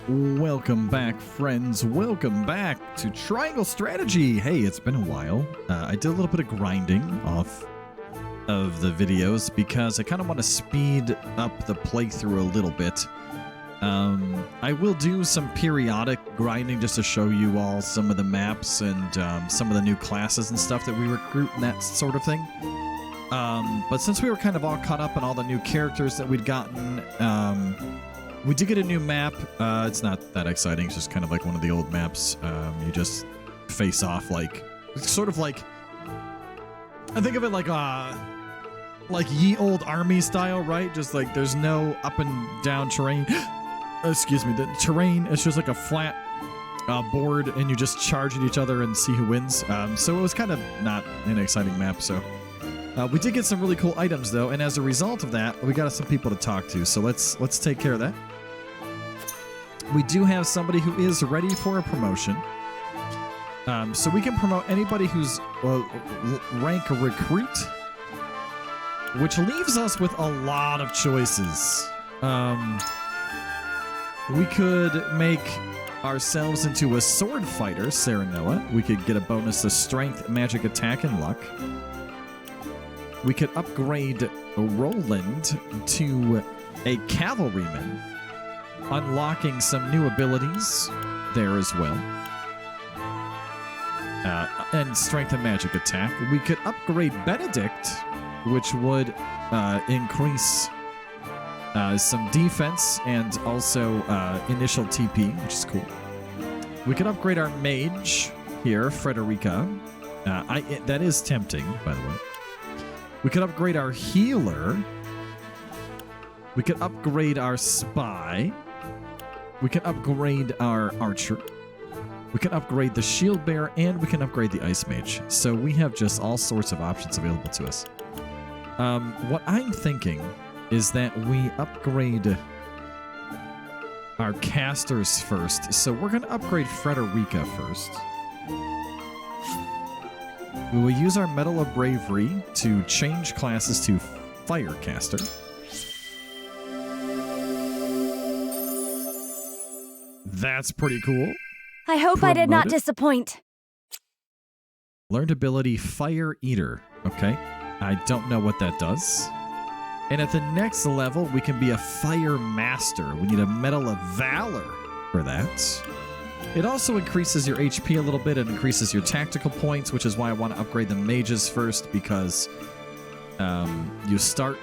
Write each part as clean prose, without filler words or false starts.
Welcome back, friends. Welcome back to Triangle Strategy. Hey, it's been a while. I did a little bit of grinding off of the videos because I kind of want to speed up the playthrough a little bit. I will do some periodic grinding just to show you all some of the maps and some of the new classes and stuff that we recruit and that sort of thing. But since we were kind of all caught up on all the new characters that we'd gotten, we did get a new map. It's not that exciting. It's just kind of like one of the old maps. You just face off like, sort of like, I think of it like ye old army style, right? Just like there's no up and down terrain. Excuse me. The terrain is just like a flat board, and you just charge at each other and see who wins. So it was kind of not an exciting map. So we did get some really cool items though, and as a result of that, we got some people to talk to. So let's take care of that. We do have somebody who is ready for a promotion. So we can promote anybody who's rank recruit, which leaves us with a lot of choices. We could make ourselves into a sword fighter, Serenoa. We could get a bonus to strength, magic attack, and luck. We could upgrade Roland to a cavalryman, unlocking some new abilities there as well. And strength and magic attack. We could upgrade Benedict, which would increase some defense and also initial TP, which is cool. We could upgrade our mage here, Frederica. That is tempting, by the way. We could upgrade our healer. We could upgrade our spy. We can upgrade our archer. We can upgrade the shield bearer, and we can upgrade the ice mage. So we have just all sorts of options available to us. What I'm thinking is that we upgrade our casters first. So we're going to upgrade Frederica first. We will use our Medal of Bravery to change classes to Firecaster. That's pretty cool. I hope I did not disappoint. Learned ability Fire Eater. Okay. I don't know what that does. And at the next level, we can be a Fire Master. We need a Medal of Valor for that. It also increases your HP a little bit. It increases your tactical points, which is why I want to upgrade the mages first, because you start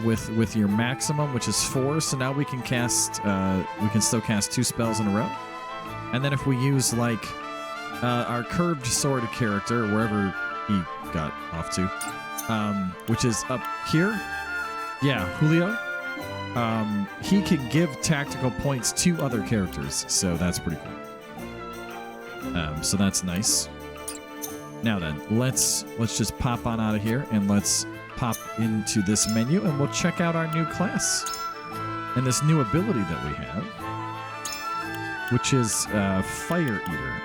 with your maximum, which is 4. So now we can cast, we can still cast 2 spells in a row. And then if we use like our curved sword character, wherever he got off to, which is up here. Yeah, Julio. He can give tactical points to other characters, so that's pretty cool. So that's nice. Now then, let's just pop on out of here and let's pop into this menu and we'll check out our new class and this new ability that we have, which is Fire Eater.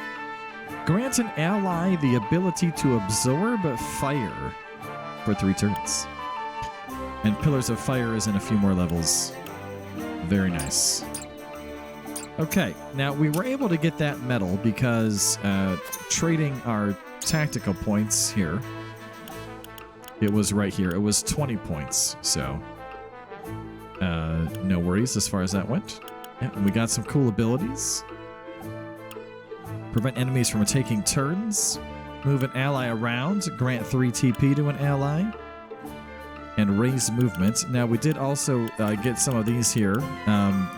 Grant an ally the ability to absorb fire for 3 turns. And Pillars of Fire is in a few more levels. Very nice. Okay, now we were able to get that medal because trading our tactical points here, it was right here. It was 20 points, so no worries as far as that went. Yeah, and we got some cool abilities. Prevent enemies from taking turns. Move an ally around. Grant 3 TP to an ally. And raise movement. Now, we did also get some of these here.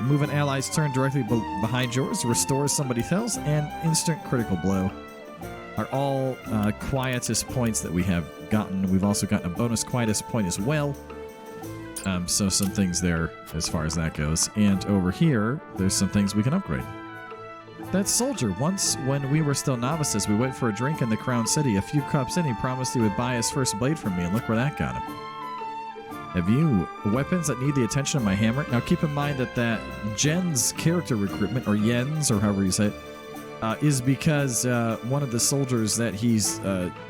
Move an ally's turn directly behind yours. Restore somebody else. And instant critical blow are all quietest points that we have gotten. We've also gotten a bonus quietest point as well. So some things there as far as that goes. And over here, there's some things we can upgrade. That soldier, once when we were still novices, we went for a drink in the Crown City. A few cups in, he promised he would buy his first blade from me, and look where that got him. Have you weapons that need the attention of my hammer? Now keep in mind that Jen's character recruitment, or Jens, or however you say it, is because one of the soldiers that he's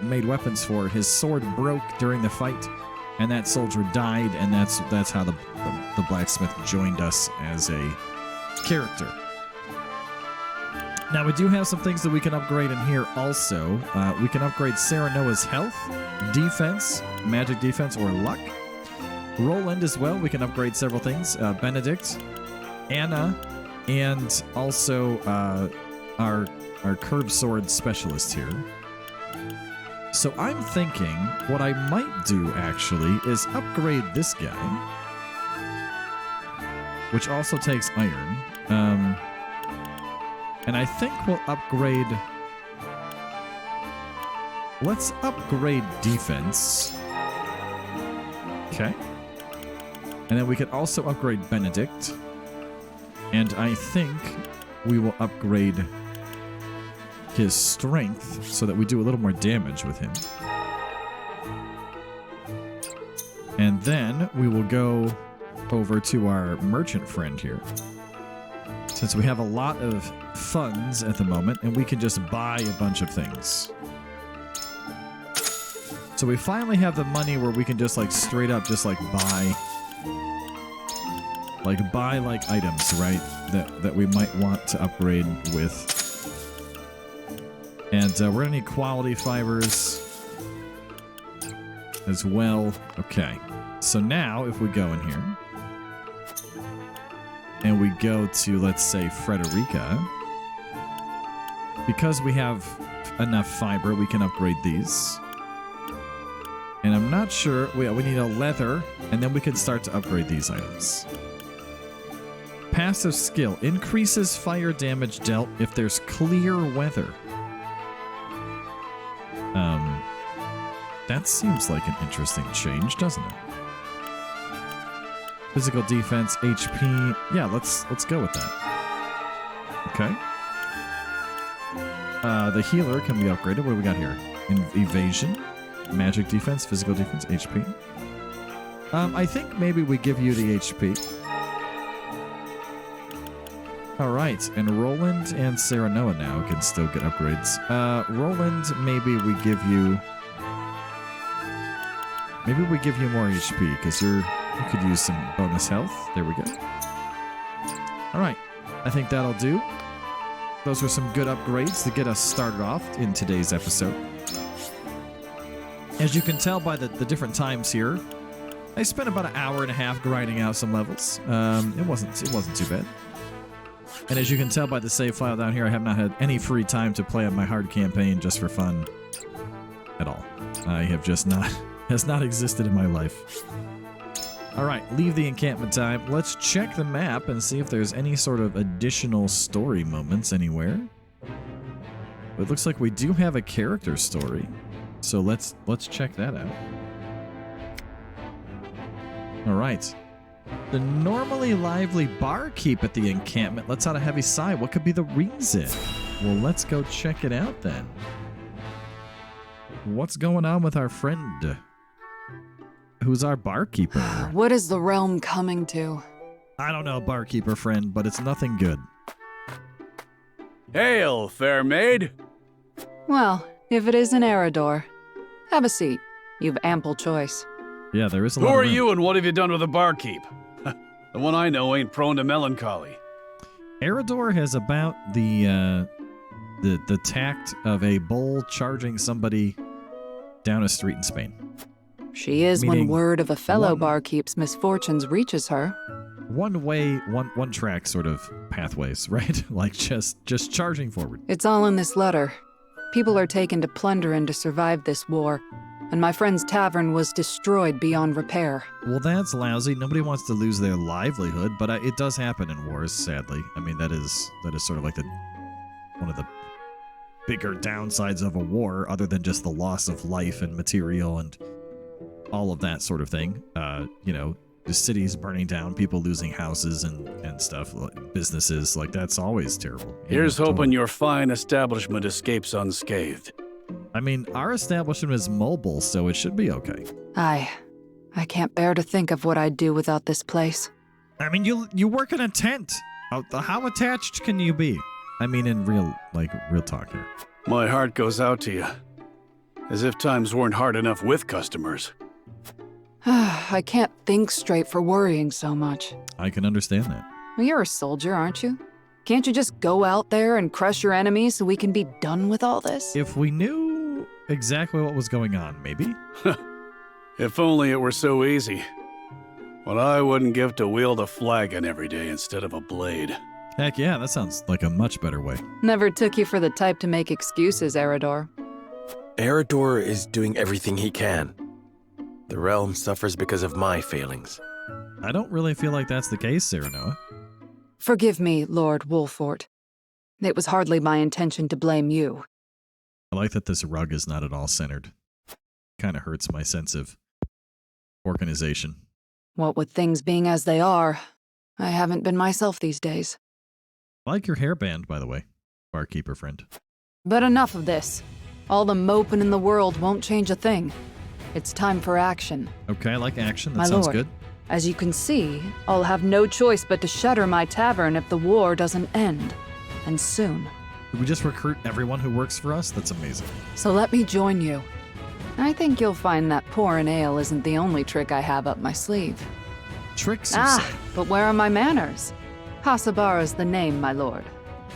made weapons for, his sword broke during the fight, and that soldier died, and that's how the blacksmith joined us as a character. Now, we do have some things that we can upgrade in here also. We can upgrade Sarah Noah's health, defense, magic defense, or luck. Roland as well. We can upgrade several things. Benedict, Anna, and also our curved sword specialist here. So I'm thinking what I might do, actually, is upgrade this guy, which also takes iron. And I think we'll upgrade... Let's upgrade defense. Okay. And then we could also upgrade Benedict. And I think we will upgrade his strength so that we do a little more damage with him. And then we will go over to our merchant friend here. Since we have a lot of funds at the moment, and we can just buy a bunch of things. So we finally have the money where we can just like straight up just like buy items, right? That we might want to upgrade with. And we're gonna need quality fibers as well. Okay. So now if we go in here and we go to, let's say, Frederica, because we have enough fiber, we can upgrade these. And I'm not sure, we need a leather, and then we can start to upgrade these items. Passive skill increases fire damage dealt if there's clear weather. That seems like an interesting change, doesn't it? Physical defense, HP. Yeah, let's go with that. Okay. The healer can be upgraded. What do we got here? Evasion, magic defense, physical defense, HP. I think maybe we give you the HP. All right, and Roland and Sarah Noah now can still get upgrades. Roland, maybe we give you more HP because you could use some bonus health. There we go. All right, I think that'll do. Those were some good upgrades to get us started off in today's episode. As you can tell by the different times here, I spent about an hour and a half grinding out some levels. It wasn't too bad. And as you can tell by the save file down here, I have not had any free time to play on my hard campaign just for fun at all. I have just not, has not existed in my life. All right, leave the encampment time. Let's check the map and see if there's any sort of additional story moments anywhere. It looks like we do have a character story. So let's check that out. All right. The normally lively barkeep at the encampment lets out a heavy sigh. What could be the reason? Well, let's go check it out then. What's going on with our friend? Who's our barkeeper? What is the realm coming to? I don't know, barkeeper friend, but it's nothing good. Hail, fair maid. Well, if it isn't Eridor. Have a seat. You've ample choice. Yeah, there is a lot Who of are room. you and what have you done with the barkeep? The one I know ain't prone to melancholy. Eridor has about the tact of a bull charging somebody down a street in Spain. She is Meaning when word of a fellow one- barkeep's misfortunes reaches her. One track sort of pathways, right? Like just charging forward. It's all in this letter. People are taken to Plunderin to survive this war, and my friend's tavern was destroyed beyond repair. Well, that's lousy. Nobody wants to lose their livelihood, but it does happen in wars, sadly. I mean, that is sort of like one of the bigger downsides of a war, other than just the loss of life and material and all of that sort of thing. The cities burning down, people losing houses and stuff, businesses, like that's always terrible. Here's hoping your fine establishment escapes unscathed. I mean, our establishment is mobile, so it should be okay. I can't bear to think of what I'd do without this place. I mean, you work in a tent. How attached can you be? I mean, in real talk here. My heart goes out to you. As if times weren't hard enough with customers. I can't think straight for worrying so much. I can understand that. Well, you're a soldier, aren't you? Can't you just go out there and crush your enemies so we can be done with all this? If we knew exactly what was going on, maybe? If only it were so easy. What I wouldn't give to wield a flagon every day instead of a blade. Heck yeah, that sounds like a much better way. Never took you for the type to make excuses, Eridor. Eridor is doing everything he can. The realm suffers because of my failings. I don't really feel like that's the case, Serenoa. Forgive me, Lord Wolfort. It was hardly my intention to blame you. I like that this rug is not at all centered. Kind of hurts my sense of organization. What with things being as they are, I haven't been myself these days. I like your hairband, by the way, barkeeper friend. But enough of this. All the moping in the world won't change a thing. It's time for action. Okay, I like action. That My sounds lord, good. As you can see, I'll have no choice but to shutter my tavern if the war doesn't end. And soon. Did we just recruit everyone who works for us? That's amazing. So let me join you. I think you'll find that pouring ale isn't the only trick I have up my sleeve. Tricks, you say? But where are my manners? Hasabara's the name, my lord.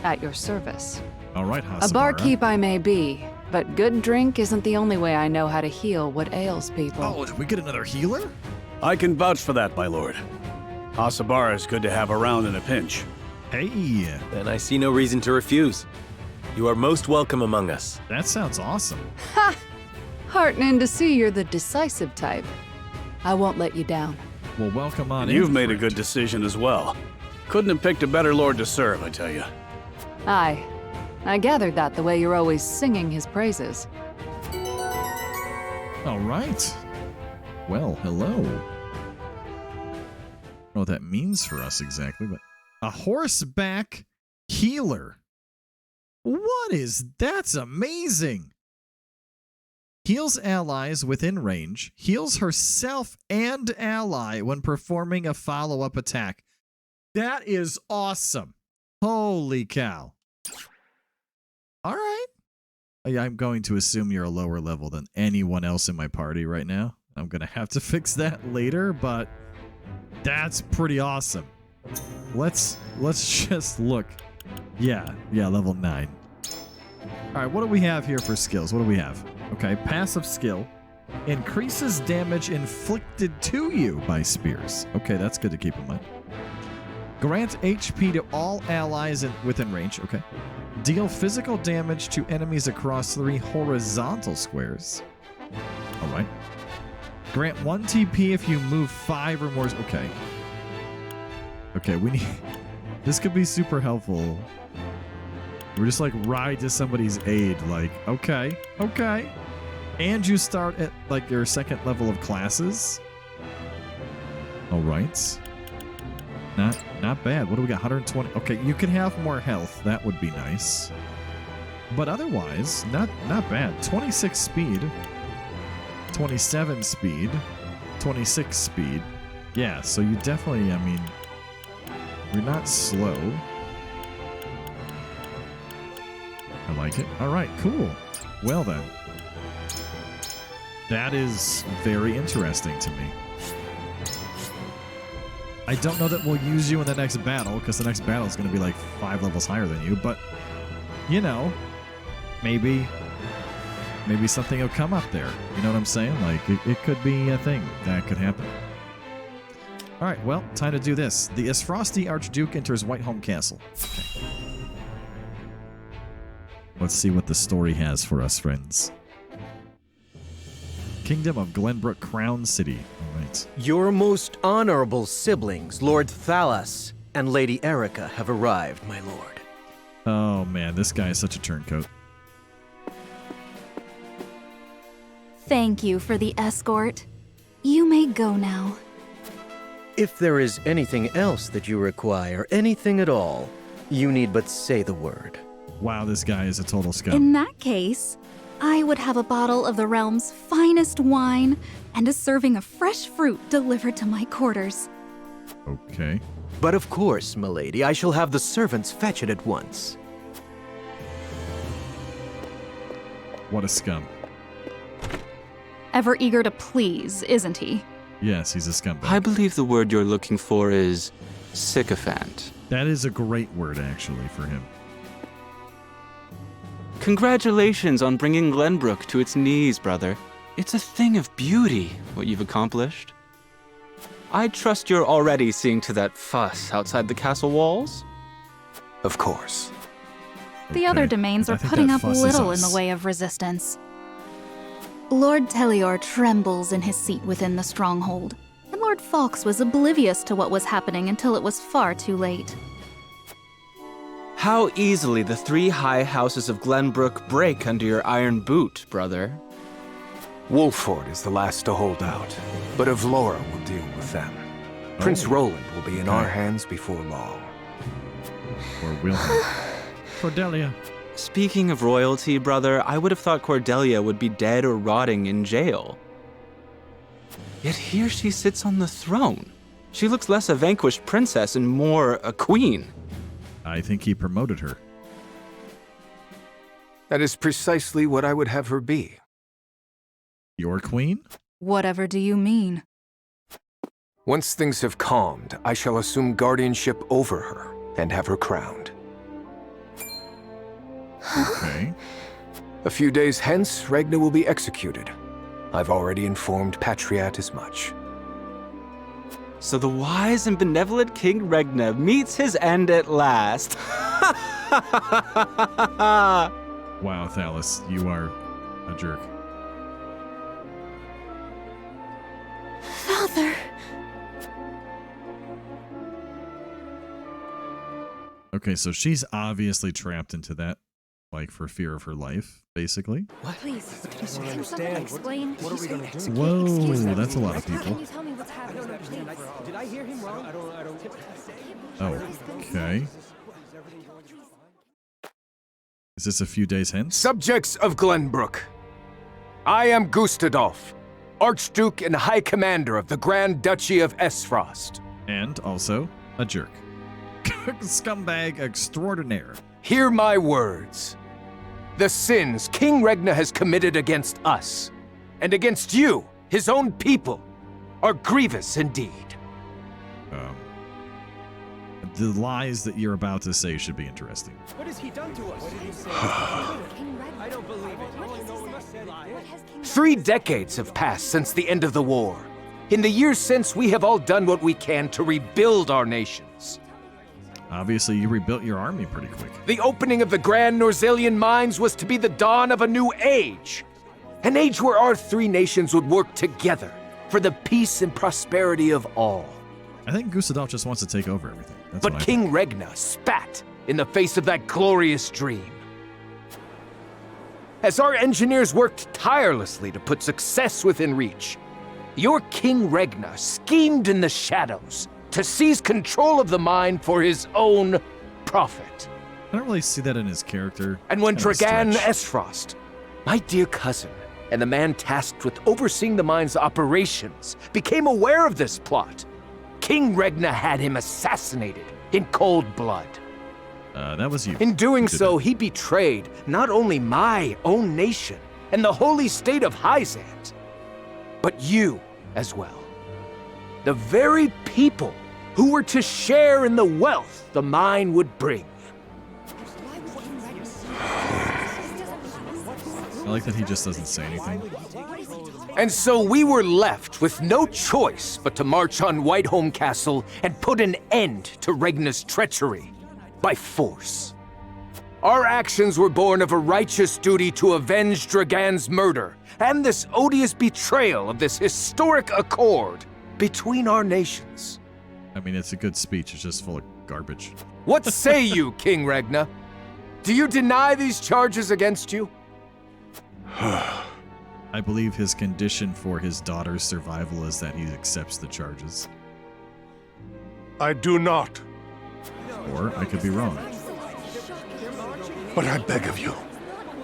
At your service. All right, Hasabara. A barkeep I may be, but good drink isn't the only way I know how to heal what ails people. Oh, did we get another healer? I can vouch for that, my lord. Hasabara is good to have around in a pinch. Hey, Then I see no reason to refuse. You are most welcome among us. that sounds awesome. Ha! Heartening to see you're the decisive type. I won't let you down. Well, welcome on And in, you've made a friend. good decision as well. Couldn't have picked a better lord to serve, I tell you. Aye. I gathered that the way you're always singing his praises. All right. Well, hello. I don't know what that means for us exactly, but a horseback healer. What is that's amazing. Heals allies within range, heals herself and ally when performing a follow-up attack. That is awesome. Holy cow. All right. I'm going to assume you're a lower level than anyone else in my party right now. I'm going to have to fix that later, but that's pretty awesome. Let's just look. Yeah, level 9. All right, what do we have here for skills? What do we have? Okay, passive skill. Increases damage inflicted to you by spears. Okay, that's good to keep in mind. Grant HP to all allies within range. Okay. Deal physical damage to enemies across 3 horizontal squares. All right. Grant 1 TP if you move 5 or more. Okay. Okay, we need... This could be super helpful. We're just like ride to somebody's aid. Like, okay. And you start at like your 2nd level of classes. All right. Not bad. What do we got? 120. Okay, you can have more health. That would be nice. But otherwise, not bad. 26 speed. 27 speed. 26 speed. Yeah, so you definitely, I mean, you're not slow. I like it. All right, cool. Well then. That is very interesting to me. I don't know that we'll use you in the next battle, because the next battle is going to be like 5 levels higher than you, but, you know, maybe something will come up there. You know what I'm saying? Like, it could be a thing that could happen. All right, well, time to do this. The Isfrosty Archduke enters Whiteholm Castle. Okay. Let's see what the story has for us, friends. Kingdom of Glenbrook Crown City. All right. Your most honorable siblings, Lord Thalas and Lady Erica, have arrived, my lord. Oh, man, this guy is such a turncoat. Thank you for the escort. You may go now. If there is anything else that you require, anything at all, you need but say the word. Wow, this guy is a total scum. In that case, I would have a bottle of the realm's finest wine and a serving of fresh fruit delivered to my quarters. Okay. But of course, milady, I shall have the servants fetch it at once. What a scum. Ever eager to please, isn't he? Yes, he's a scumbag. I believe the word you're looking for is sycophant. That is a great word, actually, for him. Congratulations on bringing Glenbrook to its knees, brother. It's a thing of beauty, what you've accomplished. I trust you're already seeing to that fuss outside the castle walls? Of course. The other domains I are think putting that up fuss is little in the us. way of resistance. Lord Telior trembles in his seat within the stronghold, and Lord Fawkes was oblivious to what was happening until it was far too late. How easily the 3 high houses of Glenbrook break under your iron boot, brother. Wolford is the last to hold out, but Avlora will deal with them. Prince Roland will be in our hands before long. Or will he? Cordelia. Speaking of royalty, brother, I would have thought Cordelia would be dead or rotting in jail. Yet here she sits on the throne. She looks less a vanquished princess and more a queen. I think he promoted her. That is precisely what I would have her be. Your queen? Whatever do you mean? Once things have calmed, I shall assume guardianship over her and have her crowned. Okay. A few days hence, Regna will be executed. I've already informed Patriat as much. So the wise and benevolent King Regna meets his end at last. Wow, Thalos, you are a jerk. Father! Okay, so she's obviously trapped into that, like, for fear of her life, basically. Please, can someone explain? What are we gonna do? Whoa, that's a lot of people. Can you tell me what's happening? Did I hear him wrong? I don't. Okay. Is this a few days hence? Subjects of Glenbrook, I am Gustadolf, Archduke and High Commander of the Grand Duchy of Esfrost. And also a jerk. Scumbag extraordinaire. Hear my words. The sins King Regna has committed against us, and against you, his own people, are grievous indeed. The lies that you're about to say should be interesting. What has he done to us? What did he say? I don't believe it. 3 decades have passed since the end of the war. In the years since, we have all done what we can to rebuild our nations. Obviously, you rebuilt your army pretty quick. The opening of the Grand Norzelian mines was to be the dawn of a new age. An age where our 3 nations would work together for the peace and prosperity of all. I think Gustadolf just wants to take over everything. That's But what I King Regna spat in the face of that glorious dream. As our engineers worked tirelessly to put success within reach, your King Regna schemed in the shadows to seize control of the mine for his own profit. I don't really see that in his character. And when It's kind of a Dragan stretch. Esfrost, my dear cousin, and the man tasked with overseeing the mine's operations, became aware of this plot, King Regna had him assassinated in cold blood. That was you. In doing Who did so, that. he betrayed not only my own nation and the holy state of Hyzant, but you as well. The very people who were to share in the wealth the mine would bring. I like that he just doesn't say anything. And so we were left with no choice but to march on Whiteholm Castle and put an end to Regna's treachery by force. Our actions were born of a righteous duty to avenge Dragan's murder and this odious betrayal of this historic accord between our nations. I mean, it's a good speech. It's just full of garbage. What say you, King Regna? Do you deny these charges against you? I believe his condition for his daughter's survival is that he accepts the charges. I do not, Or I could be wrong. but I beg of you,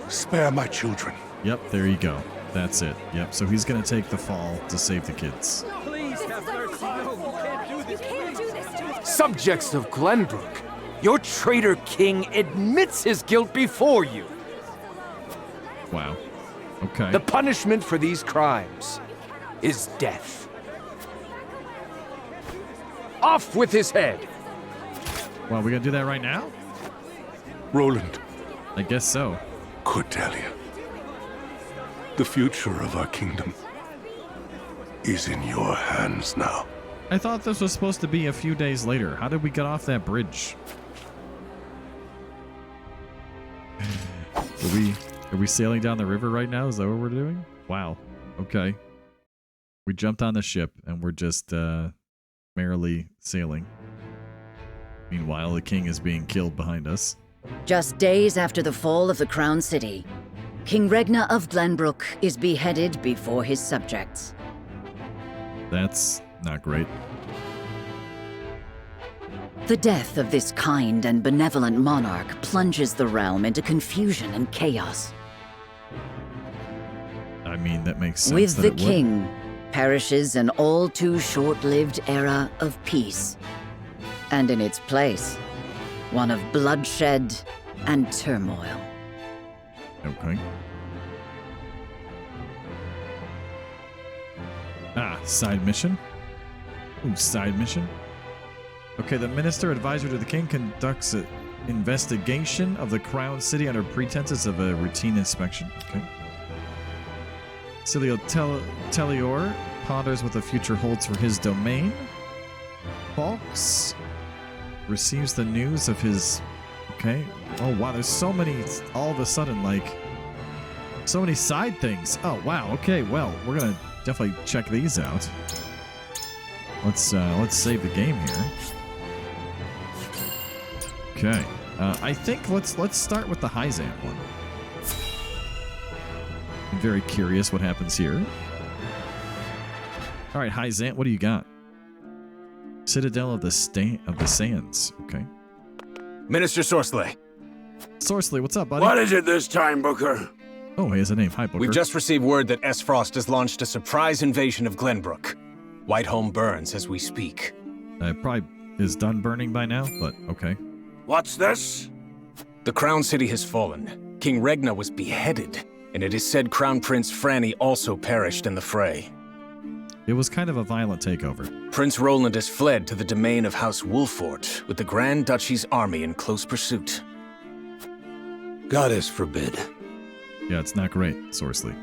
spare my children. Yep, there you go. That's it. Yep, so he's gonna take the fall to save the kids. Please have mercy. No, you can't do this. Subjects of Glenbrook, your traitor king admits his guilt before you. Wow. Okay. The punishment for these crimes is death. Off with his head! Well, we gonna do that right now? Roland, I guess so. Cordelia, the future of our kingdom is in your hands now. I thought this was supposed to be a few days later. How did we get off that bridge? Are we sailing down the river right now? Is that what we're doing? Wow. Okay. We jumped on the ship and we're just merrily sailing. Meanwhile, the king is being killed behind us. Just days after the fall of the Crown City, King Regna of Glenbrook is beheaded before his subjects. That's not great. The death of this kind and benevolent monarch plunges the realm into confusion and chaos. I mean, that makes sense. With that the it would. king perishes an all too short-lived era of peace. And in its place, one of bloodshed and turmoil. Okay. Ah, side mission. Ooh, side mission. Okay, the minister advisor to the king conducts an investigation of the crown city under pretenses of a routine inspection. Okay. Cilio Telior ponders what the future holds for his domain. Fawkes receives the news of his... Okay. Oh, wow, there's so many, all of a sudden, like, so many side things. Oh, wow, okay, well, we're gonna definitely check these out. Let's save the game here. Okay. I think let's start with the Hyzant one. I'm very curious what happens here. All right, Hyzant, what do you got? Citadel of the Sands. Okay. Minister Sorsley. Sorsley, what's up, buddy? What is it this time, Booker? Oh, he has a name. Hi, Booker. We've just received word that S. Frost has launched a surprise invasion of Glenbrook. Whitehome burns as we speak. It probably is done burning by now, but okay. What's this? The Crown City has fallen. King Regna was beheaded, and it is said Crown Prince Franny also perished in the fray. It was kind of a violent takeover. Prince Roland has fled to the domain of House Wolfort, with the Grand Duchy's army in close pursuit. Goddess forbid. Yeah, it's not great, Sorsley.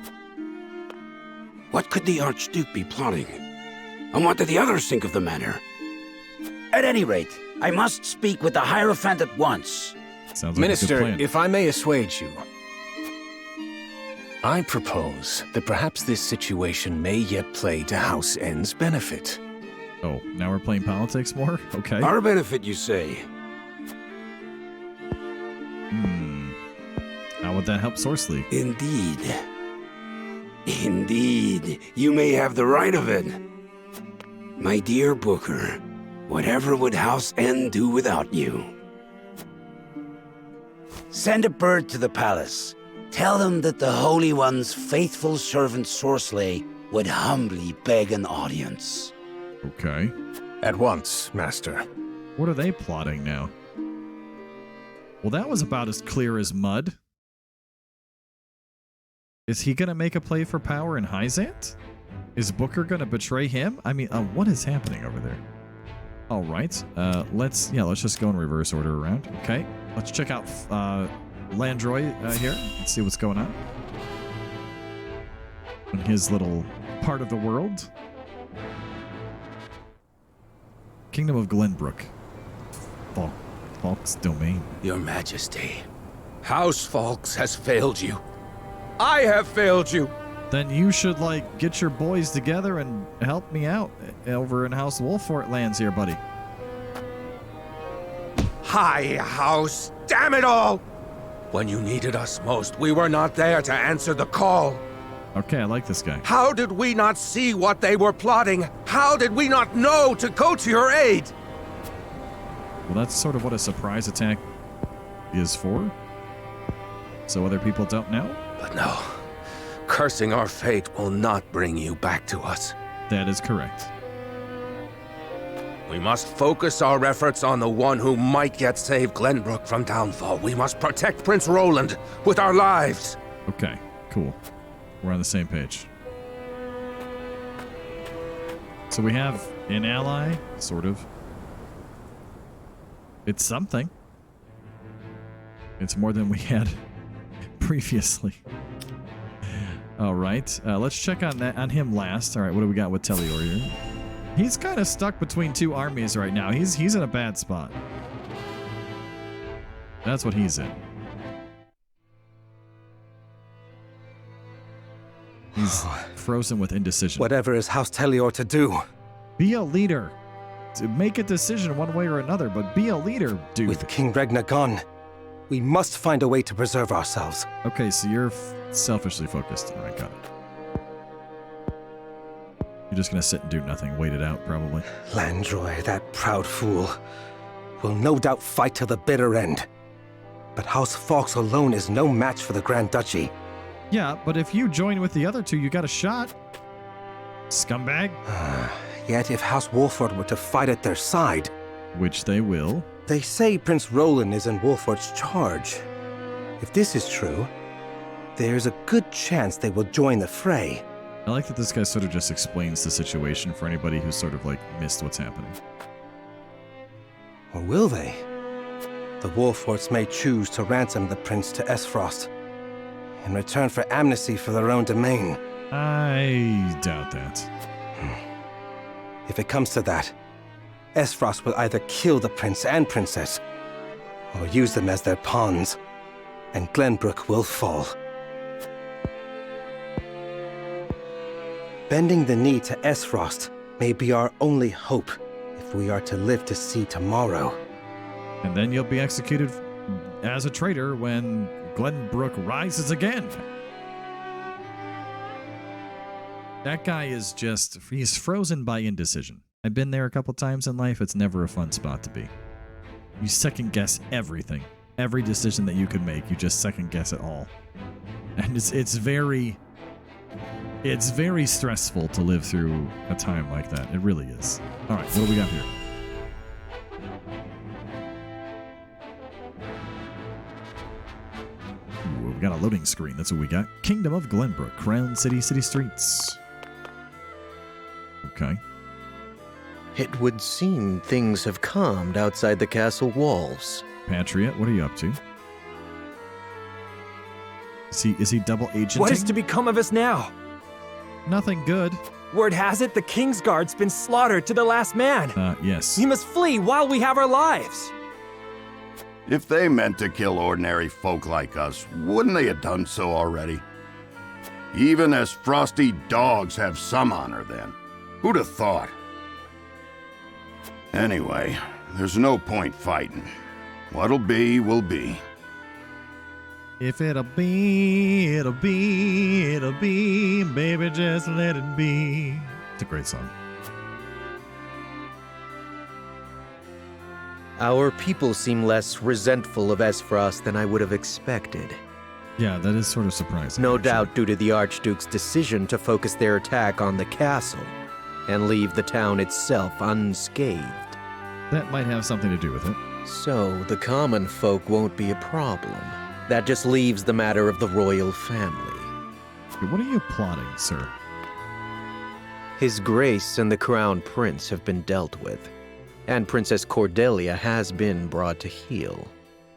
What could the Archduke be plotting? And what did the others think of the matter? At any rate, I must speak with the Hierophant at once. Sounds like Minister, a good plan. if I may assuage you, I propose that perhaps this situation may yet play to House N's benefit. Oh, now we're playing politics more? Okay. Our benefit, you say? How would that help Sorsley? Indeed. Indeed, you may have the right of it. My dear Booker, whatever would House N do without you? Send a bird to the palace. Tell them that the Holy One's faithful servant Sorsley would humbly beg an audience. Okay. At once, Master. What are they plotting now? Well, that was about as clear as mud. Is he going to make a play for power in Hyzant? Is Booker going to betray him? I mean, what is happening over there? All right. Let's just go in reverse order around. Okay. Let's check out Landroy here. Let's see what's going on in his little part of the world. Kingdom of Glenbrook. Falk's domain. Your Majesty. House Fawkes has failed you. I have failed you. Then you should, get your boys together and help me out over in House Wolfort lands here, buddy. High House, damn it all! When you needed us most, we were not there to answer the call. Okay, I like this guy. How did we not see what they were plotting? How did we not know to go to your aid? Well, that's sort of what a surprise attack is for. So other people don't know? But no. Cursing our fate will not bring you back to us. That is correct. We must focus our efforts on the one who might yet save Glenbrook from downfall. We must protect Prince Roland with our lives. Okay, cool. We're on the same page. So we have an ally, sort of. It's something. It's more than we had previously. All right, let's check on him last. All right, what do we got with Telior here? He's kind of stuck between two armies right now. He's in a bad spot. That's what he's in. He's frozen with indecision. Whatever is House Telior to do? Be a leader. To make a decision one way or another, but be a leader, dude. With King Regna gone, we must find a way to preserve ourselves. Okay, so you're selfishly focused. All right, got it. You're just gonna sit and do nothing, wait it out, probably. Landroy, that proud fool, will no doubt fight to the bitter end. But House Fawkes alone is no match for the Grand Duchy. Yeah, but if you join with the other two, you got a shot. Scumbag. Yet if House Wolford were to fight at their side... Which they will. They say Prince Roland is in Wolford's charge. If this is true, there's a good chance they will join the fray. I like that this guy sort of just explains the situation for anybody who's sort of like missed what's happening. Or will they? The Wolfords may choose to ransom the prince to Esfrost in return for amnesty for their own domain. I doubt that. If it comes to that, Esfrost will either kill the prince and princess, or use them as their pawns, and Glenbrook will fall. Bending the knee to Esfrost may be our only hope if we are to live to see tomorrow. And then you'll be executed as a traitor when Glenbrook rises again. That guy is just, he's frozen by indecision. I've been there a couple times in life. It's never a fun spot to be. You second guess everything. Every decision that you could make, you just second guess it all. And it's very stressful to live through a time like that. It really is. All right, what do we got here? Ooh, we got a loading screen. That's what we got. Kingdom of Glenbrook, Crown City, City Streets. Okay. It would seem things have calmed outside the castle walls. Patriot, what are you up to? Is he double agenting? What is to become of us now? Nothing good. Word has it the Kingsguard's been slaughtered to the last man. Yes. We must flee while we have our lives. If they meant to kill ordinary folk like us, wouldn't they have done so already? Even as frosty dogs have some honor then. Who'd have thought? Anyway, there's no point fighting. What'll be, will be. If it'll be, it'll be, it'll be, baby, just let it be. It's a great song. Our people seem less resentful of Esfrost than I would have expected. Yeah, that is sort of surprising. No doubt due to the Archduke's decision to focus their attack on the castle and leave the town itself unscathed. That might have something to do with it. So the common folk won't be a problem. That just leaves the matter of the royal family. What are you plotting, sir? His Grace and the Crown Prince have been dealt with, and Princess Cordelia has been brought to heel.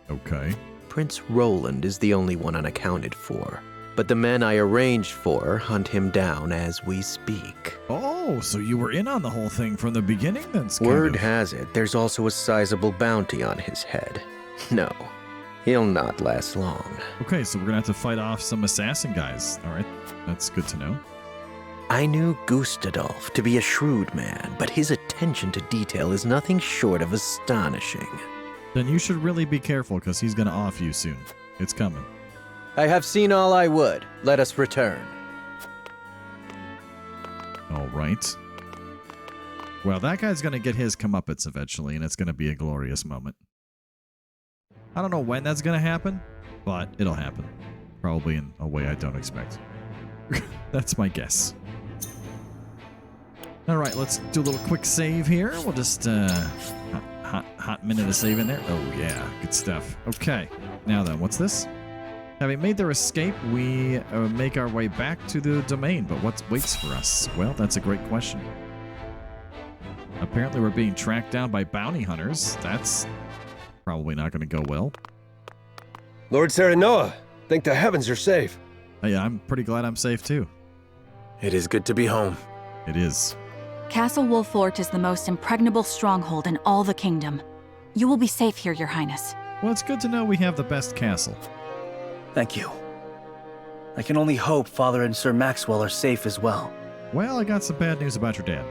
Okay. Prince Roland is the only one unaccounted for, but the men I arranged for hunt him down as we speak. Oh, so you were in on the whole thing from the beginning then, Word has it, there's also a sizable bounty on his head. No, he'll not last long. Okay, so we're gonna have to fight off some assassin guys. All right, that's good to know. I knew Gustadolf to be a shrewd man, but his attention to detail is nothing short of astonishing. Then you should really be careful, because he's gonna off you soon. It's coming. I have seen all I would. Let us return. All right. Well, that guy's gonna get his comeuppance eventually, and it's gonna be a glorious moment. I don't know when that's gonna happen, but it'll happen. Probably in a way I don't expect. That's my guess. All right, let's do a little quick save here. We'll just hot minute of save in there. Oh yeah, good stuff. Okay, now then, what's this? Having made their escape, we make our way back to the domain. But what waits for us? Well, that's a great question. Apparently, we're being tracked down by bounty hunters. That's Probably not going to go well. Lord Serenoa, thank the heavens you're safe. Hey, I'm pretty glad I'm safe too. It is good to be home. It is. Castle Wolfort is the most impregnable stronghold in all the kingdom. You will be safe here, Your Highness. Well, it's good to know we have the best castle. Thank you. I can only hope Father and Sir Maxwell are safe as well. Well, I got some bad news about your dad.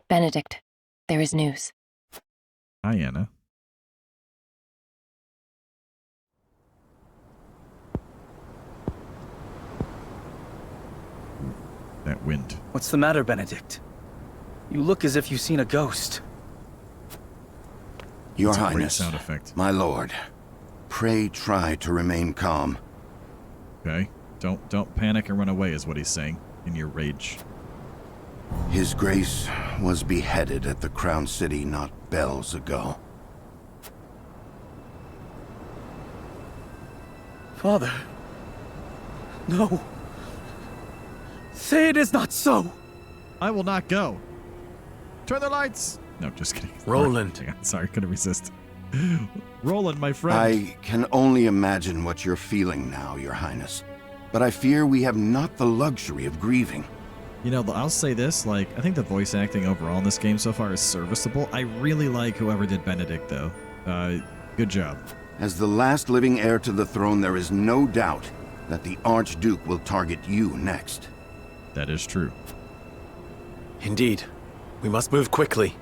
Benedict, there is news. Hi, Anna. That wind. What's the matter, Benedict? You look as if you've seen a ghost. Your That's a great Highness, sound effect. my lord, pray try to remain calm. Okay. Don't panic and run away is what he's saying in your rage. His Grace was beheaded at the Crown City not bells ago. Father. No. Say it is not so. I will not go. Turn the lights. No, just kidding. Roland. Hang on, sorry, couldn't resist. Roland, my friend. I can only imagine what you're feeling now, Your Highness. But I fear we have not the luxury of grieving. You know, I'll say this, I think the voice acting overall in this game so far is serviceable. I really like whoever did Benedict, though. Good job. As the last living heir to the throne, there is no doubt that the Archduke will target you next. That is true. Indeed. We must move quickly.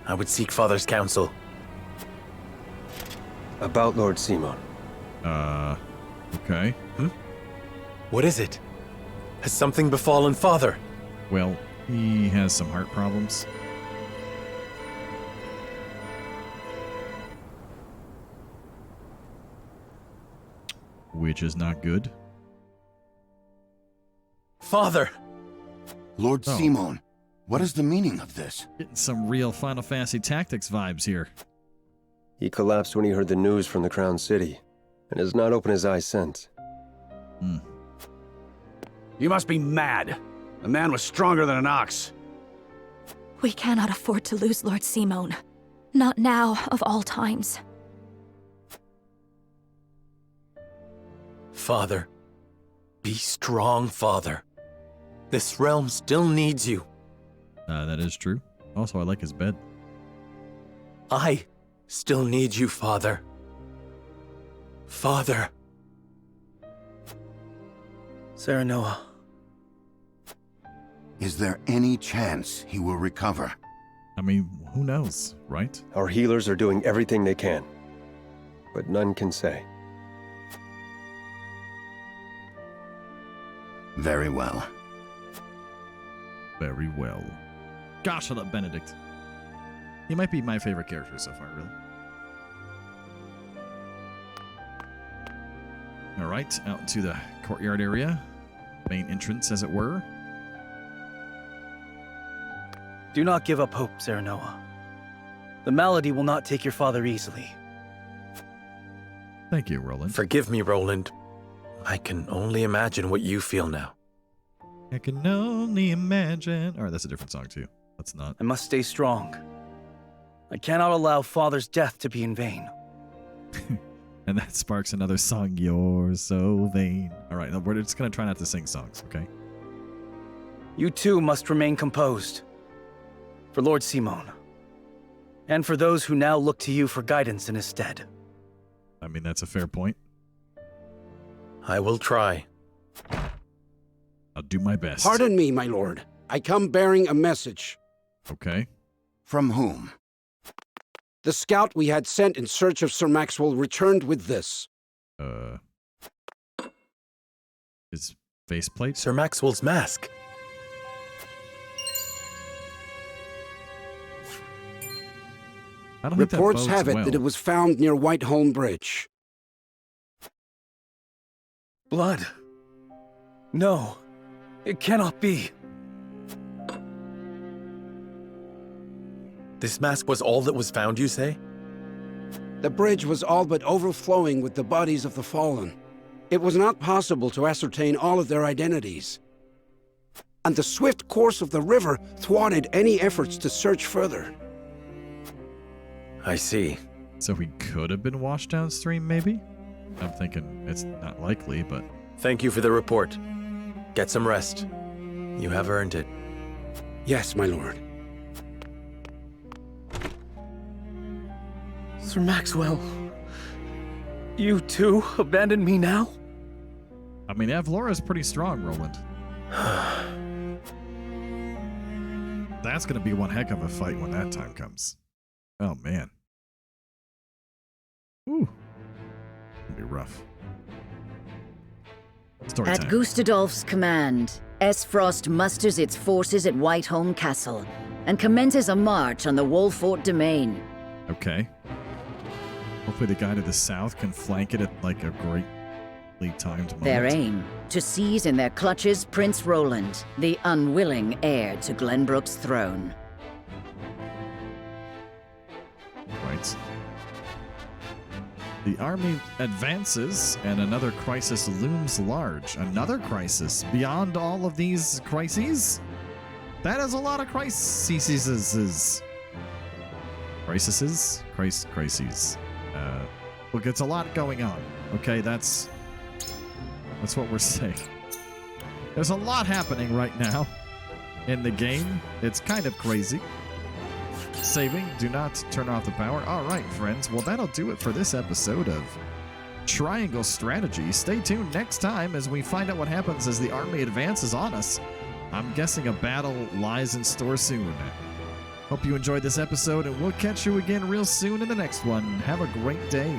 I would seek Father's counsel. About Lord Simon. Okay. What is it? Has something befallen Father? Well, he has some heart problems. Which is not good. Father! Lord Simon, what is the meaning of this? Getting some real Final Fantasy Tactics vibes here. He collapsed when he heard the news from the Crown City, and has not opened his eyes since. You must be mad. The man was stronger than an ox. We cannot afford to lose Lord Simon. Not now, of all times. Father. Be strong, Father. This realm still needs you. That is true. Also, I like his bed. I still need you, Father. Father. Serenoa. Is there any chance he will recover? I mean, who knows, right? Our healers are doing everything they can, but none can say. Very well. Very well. Gosh, I love Benedict. He might be my favorite character so far, really. All right, out into the courtyard area. Main entrance, as it were. Do not give up hope, Serenoa. The malady will not take your father easily. Thank you, Roland. Forgive me, Roland. I can only imagine what you feel now. I can only imagine. All right, that's a different song, too. Let's not. I must stay strong. I cannot allow father's death to be in vain. And that sparks another song, You're So Vain. All right, we're just going to try not to sing songs, okay? You too must remain composed. For Lord Simon. And for those who now look to you for guidance in his stead. I mean, that's a fair point. I will try. I'll do my best. Pardon me, my lord. I come bearing a message. Okay. From whom? The scout we had sent in search of Sir Maxwell returned with this. His faceplate? Sir Maxwell's mask. I don't think that Reports bodes have it well. that it was found near Whiteholm Bridge. Blood. No. It cannot be. This mask was all that was found, you say? The bridge was all but overflowing with the bodies of the fallen. It was not possible to ascertain all of their identities. And the swift course of the river thwarted any efforts to search further. I see. So he could have been washed downstream, maybe? I'm thinking it's not likely, but... Thank you for the report. Get some rest. You have earned it. Yes, my lord. Sir Maxwell, you too abandoned me now? I mean, Avlora's pretty strong, Roland. That's going to be one heck of a fight when that time comes. Oh, man. Ooh. It'll be rough. Story At time. Gustadolf's command, Frost musters its forces at Whiteholm Castle and commences a march on the Wolfort domain. Okay. Hopefully the guy to the south can flank it at like a greatly timed moment. Their aim, to seize in their clutches Prince Roland, the unwilling heir to Glenbrook's throne. Right. The army advances, and another crisis looms large. Another crisis beyond all of these crises? That is a lot of crises. Crises? Look, it's a lot going on. Okay, that's what we're saying. There's a lot happening right now in the game. It's kind of crazy. Saving, do not turn off the power. All right, friends. Well, that'll do it for this episode of Triangle Strategy. Stay tuned next time as we find out what happens as the army advances on us. I'm guessing a battle lies in store soon. Hope you enjoyed this episode, and we'll catch you again real soon in the next one. Have a great day.